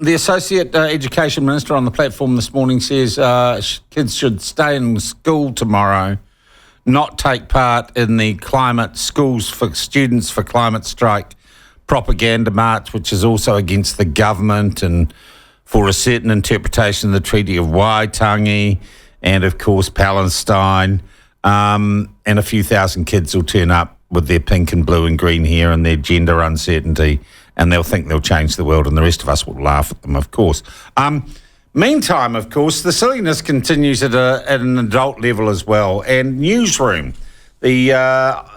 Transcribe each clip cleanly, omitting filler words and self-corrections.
The Associate Education Minister on the platform this morning says kids should stay in school tomorrow, not take part in the Schools for Students for Climate Strike propaganda march, which is also against the government and for a certain interpretation of the Treaty of Waitangi and, of course, Palestine. And a few thousand kids will turn up with their pink and blue and green hair and their gender uncertainty, and they'll think they'll change the world, and the rest of us will laugh at them, of course. Meantime, of course, the silliness continues at an adult level as well. And Newsroom, the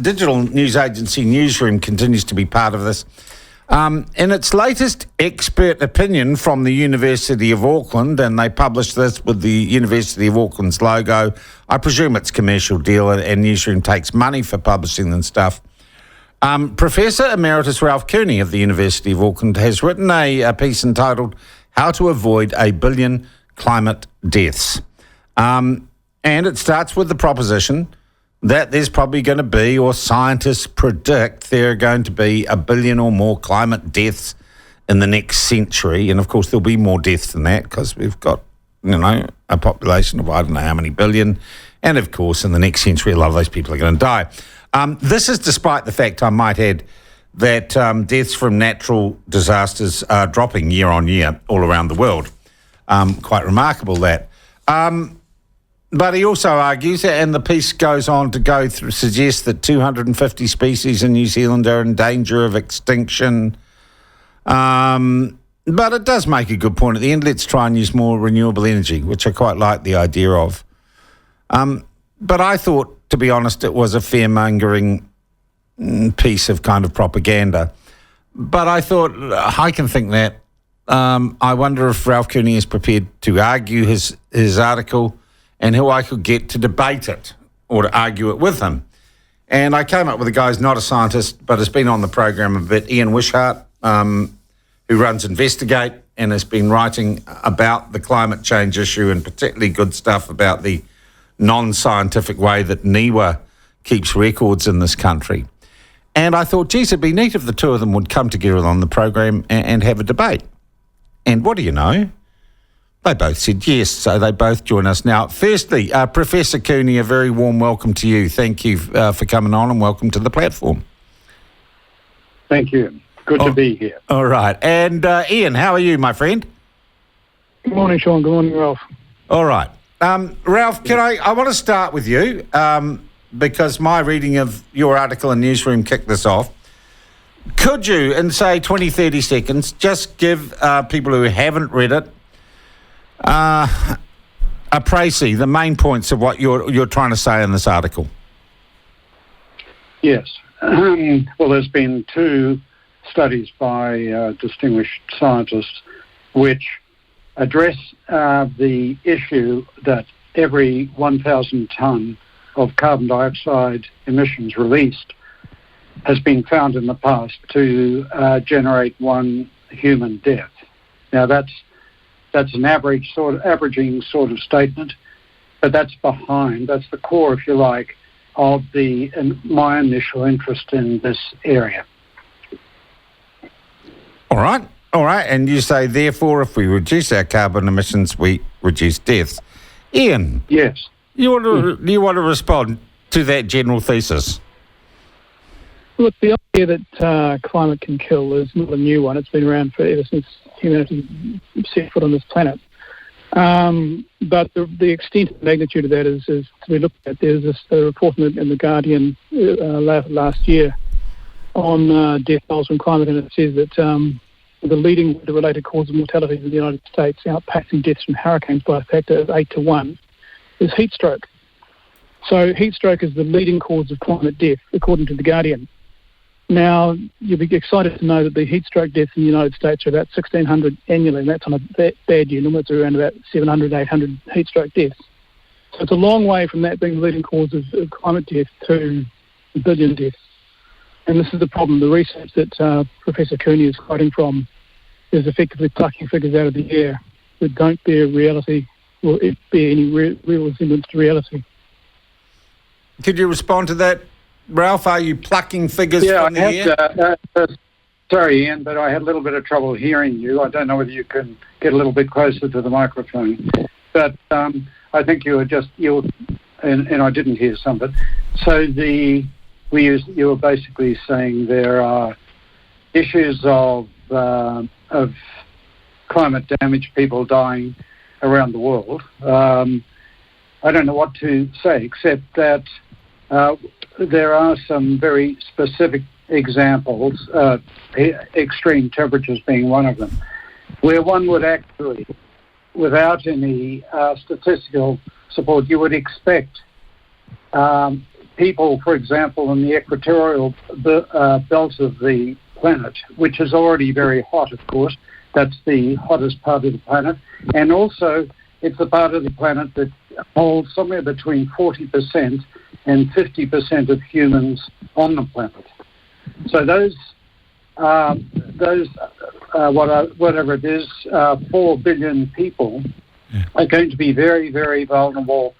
digital news agency Newsroom, continues to be part of this. In its latest expert opinion from the University of Auckland, and they published this with the University of Auckland's logo, I presume it's a commercial deal and Newsroom takes money for publishing and stuff. Professor Emeritus Ralph Cooney of the University of Auckland has written a piece entitled How to Avoid a Billion Climate Deaths. And it starts with the proposition that there's probably going to be, or scientists predict there are going to be, 1 billion or more climate deaths in the next century. And of course, there'll be more deaths than that because we've got, a population of I don't know how many billion. And of course, in the next century, a lot of those people are going to die. This is despite the fact, I might add, that deaths from natural disasters are dropping year on year all around the world. Quite remarkable, that. But he also argues, and the piece goes on to suggest that 250 species in New Zealand are in danger of extinction. But it does make a good point at the end. Let's try and use more renewable energy, which I quite like the idea of. But I thought, to be honest, it was a fear-mongering piece of kind of propaganda. But I thought, I can think that. I wonder if Ralph Cooney is prepared to argue his article and who I could get to debate it or to argue it with him. And I came up with a guy who's not a scientist but has been on the program a bit, Ian Wishart, who runs Investigate and has been writing about the climate change issue and particularly good stuff about the non-scientific way that NIWA keeps records in this country. And I thought, geez, it'd be neat if the two of them would come together on the program and have a debate. And what do you know? They both said yes, so they both join us now. Firstly, Professor Cooney, a very warm welcome to you. Thank you for coming on and welcome to the platform. Thank you. Good to be here. All right. And Ian, how are you, my friend? Good morning, Sean. Good morning, Ralph. All right. Ralph, I want to start with you because my reading of your article in Newsroom kicked this off. Could you, in, say, 20, 30 seconds, just give people who haven't read it a précis, the main points of what you're trying to say in this article? Yes. Well, there's been two studies by distinguished scientists which address the issue that every 1,000 tonne of carbon dioxide emissions released has been found in the past to generate one human death. Now that's an averaging sort of statement, but that's the core, if you like, of my initial interest in this area. All right. And you say, therefore, if we reduce our carbon emissions, we reduce deaths. Ian. Yes. Do you want to respond to that general thesis? Look, the idea that climate can kill is not a new one. It's been around ever since humanity set foot on this planet. But the extent and magnitude of that is to be looked at. There's a report in The Guardian last year on death tolls from climate, and it says that the leading related cause of mortality in the United States, outpacing deaths from hurricanes by a factor of 8 to 1, is heat stroke. So heat stroke is the leading cause of climate death, according to The Guardian. Now, you'll be excited to know that the heat stroke deaths in the United States are about 1,600 annually, and that's on a bad year. Normally it's around about 700, 800 heat stroke deaths. So it's a long way from that being the leading cause of climate death to a billion deaths. And this is the problem. The research that Professor Cooney is quoting from is effectively plucking figures out of the air that don't bear reality or bear any real resemblance to reality. Could you respond to that, Ralph? Are you plucking figures from the air? Yeah, I have to Sorry, Ian, but I had a little bit of trouble hearing you. I don't know whether you can get a little bit closer to the microphone. But I think you were I didn't hear some of it. So you were basically saying there are issues of climate damage, people dying around the world. I don't know what to say except that there are some very specific examples, extreme temperatures being one of them, where one would actually, without any statistical support, you would expect people, for example, in the equatorial belt of the planet, which is already very hot, of course. That's the hottest part of the planet. And also, it's the part of the planet that holds somewhere between 40% and 50% of humans on the planet. So whatever it is, 4 billion people are going to be very, very vulnerable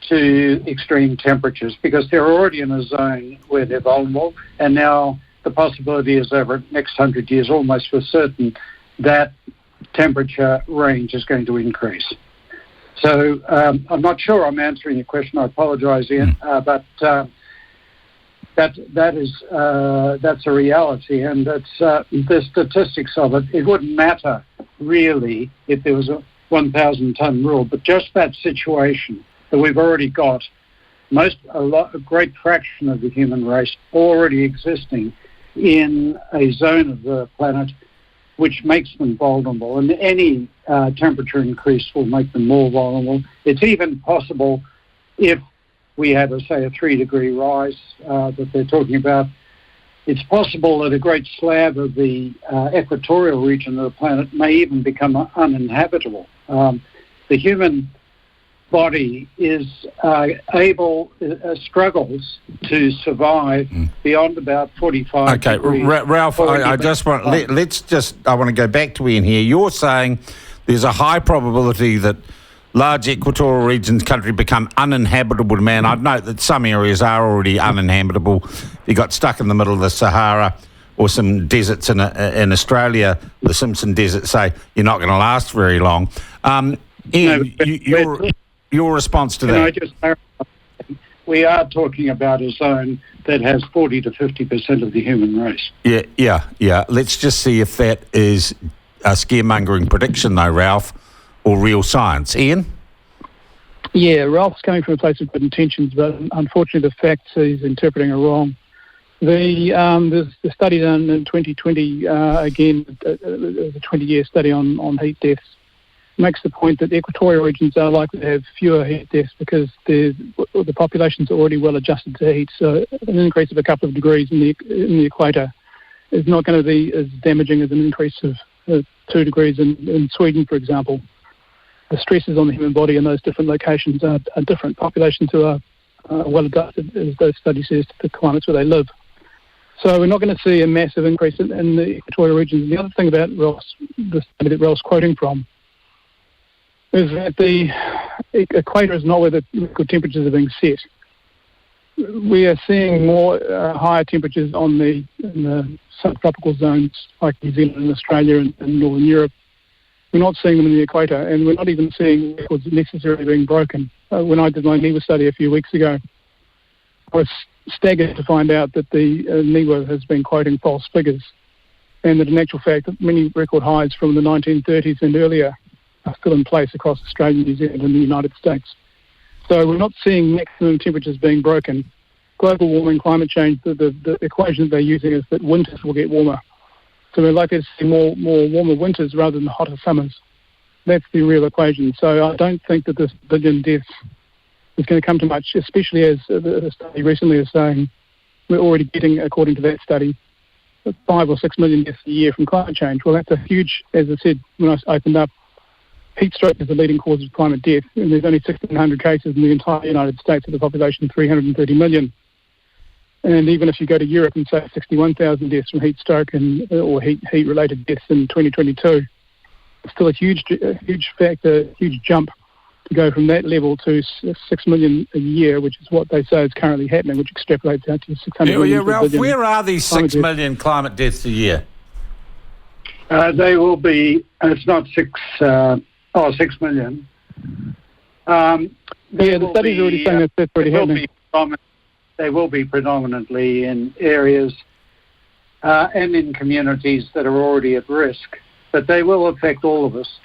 to extreme temperatures because they're already in a zone where they're vulnerable, and now the possibility is over the next 100 years, almost for certain, that temperature range is going to increase. So I'm not sure I'm answering your question. I apologise, Ian, but that's a reality, and that's the statistics of it. It wouldn't matter really if there was a 1,000-ton rule, but just that situation that we've already got a great fraction of the human race already existing in a zone of the planet which makes them vulnerable, and any temperature increase will make them more vulnerable. It's even possible if we had, say, a 3-degree rise that they're talking about, it's possible that a great slab of the equatorial region of the planet may even become uninhabitable. The human body is struggles to survive beyond about 45 degrees. Okay, Ralph, I just want I want to go back to Ian here. You're saying there's a high probability that large equatorial regions country become uninhabitable to man. I'd note that some areas are already uninhabitable. You got stuck in the middle of the Sahara or some deserts in Australia, the Simpson Desert, say you're not going to last very long. Ian, your response to that? I just clarify? We are talking about a zone that has 40 to 50% of the human race. Yeah. Let's just see if that is a scaremongering prediction, though, Ralph, or real science. Ian? Yeah, Ralph's coming from a place of good intentions, but unfortunately the facts he's interpreting are wrong. The study done in 2020, again, a 20-year study on heat deaths, makes the point that the equatorial regions are likely to have fewer heat deaths because the populations are already well adjusted to heat. So an increase of a couple of degrees in the equator is not going to be as damaging as an increase of 2 degrees in Sweden, for example. The stresses on the human body in those different locations are different. Populations who are well adapted, as those studies says, to the climates where they live. So we're not going to see a massive increase in the equatorial regions. The other thing about the study that Ralph's quoting from is that the equator is not where the record temperatures are being set. We are seeing more higher temperatures in the subtropical zones like New Zealand and Australia and Northern Europe. We're not seeing them in the equator, and we're not even seeing records necessarily being broken. When I did my NIWA study a few weeks ago, I was staggered to find out that the NIWA has been quoting false figures, and that in actual fact many record highs from the 1930s and earlier are still in place across Australia, New Zealand and the United States. So we're not seeing maximum temperatures being broken. Global warming, climate change, the equation that they're using is that winters will get warmer. So we're likely to see more warmer winters rather than hotter summers. That's the real equation. So I don't think that this billion deaths is going to come to much, especially as the study recently is saying we're already getting, according to that study, 5 or 6 million deaths a year from climate change. Well, that's a huge, as I said when I opened up, heat stroke is the leading cause of climate death, and there's only 1,600 cases in the entire United States with a population of 330 million. And even if you go to Europe and say 61,000 deaths from heat stroke or heat-related deaths in 2022, it's still a huge factor, huge jump to go from that level to 6 million a year, which is what they say is currently happening, which extrapolates out to 600 million. Yeah, Ralph, where are these 6 million climate deaths a year? They will be, and it's not 6 million. The study's already saying that's already happening. They will be predominantly in areas and in communities that are already at risk, but they will affect all of us.